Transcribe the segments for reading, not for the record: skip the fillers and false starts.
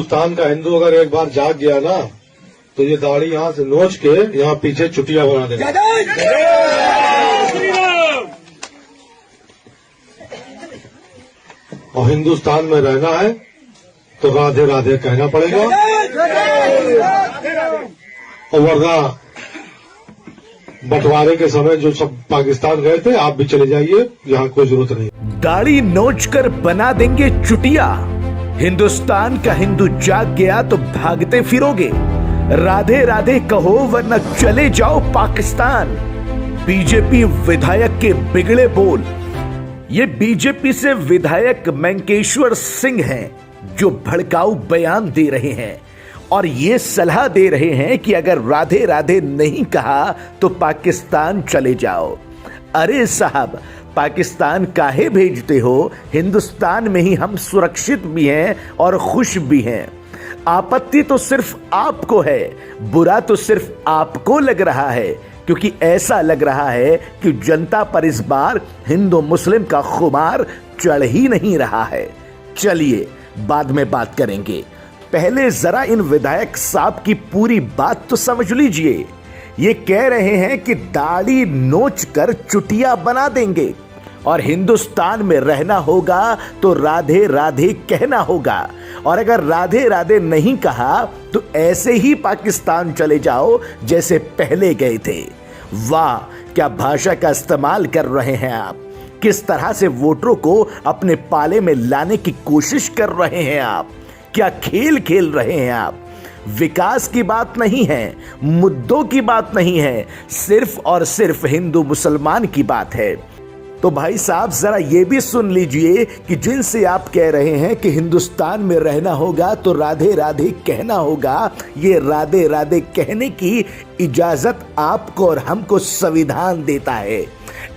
हिंदुस्तान का हिंदू अगर एक बार जाग गया ना तो ये दाढ़ी यहाँ से नोच के यहाँ पीछे चुटिया बना देगा। और हिंदुस्तान में रहना है तो राधे राधे कहना पड़ेगा, और वरना बंटवारे के समय जो सब पाकिस्तान गए थे आप भी चले जाइए, यहाँ कोई जरूरत नहीं। दाढ़ी नोच कर बना देंगे चुटिया। हिंदुस्तान का हिंदू जाग गया तो भागते फिरोगे। राधे राधे कहो वरना चले जाओ पाकिस्तान। बीजेपी विधायक के बिगड़े बोल। ये बीजेपी से विधायक मंकेश्वर सिंह हैं जो भड़काऊ बयान दे रहे हैं और ये सलाह दे रहे हैं कि अगर राधे राधे नहीं कहा तो पाकिस्तान चले जाओ। अरे साहब, पाकिस्तान काहे भेजते हो? हिंदुस्तान में ही हम सुरक्षित भी हैं और खुश भी हैं। आपत्ति तो सिर्फ आपको है, बुरा तो सिर्फ आपको लग रहा है, क्योंकि ऐसा लग रहा है कि जनता पर इस बार हिंदू मुस्लिम का खुमार चढ़ ही नहीं रहा है। चलिए बाद में बात करेंगे, पहले जरा इन विधायक साहब की पूरी बात तो समझ लीजिए। ये कह रहे हैं कि दाढ़ी नोच कर चुटिया बना देंगे और हिंदुस्तान में रहना होगा तो राधे राधे कहना होगा, और अगर राधे राधे नहीं कहा तो ऐसे ही पाकिस्तान चले जाओ जैसे पहले गए थे। वाह, क्या भाषा का इस्तेमाल कर रहे हैं आप! किस तरह से वोटरों को अपने पाले में लाने की कोशिश कर रहे हैं आप! क्या खेल खेल रहे हैं आप! विकास की बात नहीं है, मुद्दों की बात नहीं है, सिर्फ और सिर्फ हिंदू मुसलमान की बात है। तो भाई साहब जरा ये भी सुन लीजिए कि जिनसे आप कह रहे हैं कि हिंदुस्तान में रहना होगा तो राधे राधे कहना होगा, ये राधे राधे कहने की इजाजत आपको और हमको संविधान देता है।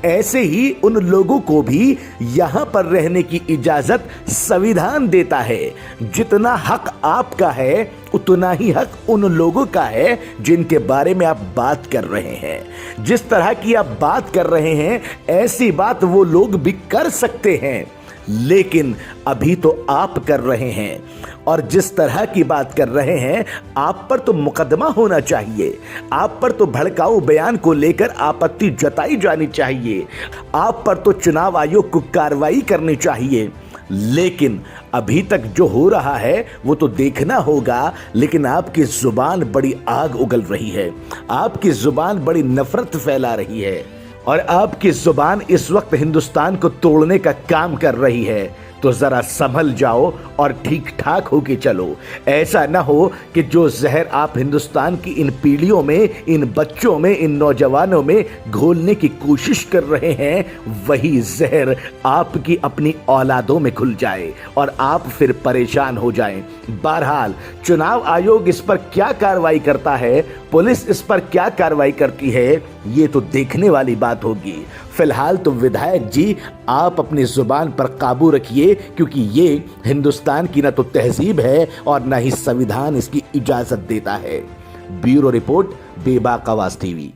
ऐसे ही उन लोगों को भी यहां पर रहने की इजाजत संविधान देता है। जितना हक आपका है उतना ही हक उन लोगों का है जिनके बारे में आप बात कर रहे हैं। जिस तरह की आप बात कर रहे हैं ऐसी बात वो लोग भी कर सकते हैं, लेकिन अभी तो आप कर रहे हैं, और जिस तरह की बात कर रहे हैं आप पर तो मुकदमा होना चाहिए। आप पर तो भड़काऊ बयान को लेकर आपत्ति जताई जानी चाहिए। आप पर तो चुनाव आयोग को कार्रवाई करनी चाहिए। लेकिन अभी तक जो हो रहा है वो तो देखना होगा। लेकिन आपकी जुबान बड़ी आग उगल रही है, आपकी जुबान बड़ी नफरत फैला रही है, और आपकी जुबान इस वक्त हिंदुस्तान को तोड़ने का काम कर रही है। तो जरा संभल जाओ और ठीक ठाक होके चलो। ऐसा ना हो कि जो जहर आप हिंदुस्तान की इन पीढ़ियों में, इन बच्चों में, इन नौजवानों में घोलने की कोशिश कर रहे हैं वही जहर आपकी अपनी औलादों में घुल जाए और आप फिर परेशान हो जाएं। बहरहाल चुनाव आयोग इस पर क्या कार्रवाई करता है, पुलिस इस पर क्या कार्रवाई करती है, ये तो देखने वाली बात होगी। फिलहाल तो विधायक जी आप अपनी जुबान पर काबू रखिए, क्योंकि ये हिंदुस्तान की ना तो तहजीब है और ना ही संविधान इसकी इजाजत देता है। ब्यूरो रिपोर्ट, बेबाक आवाज टीवी।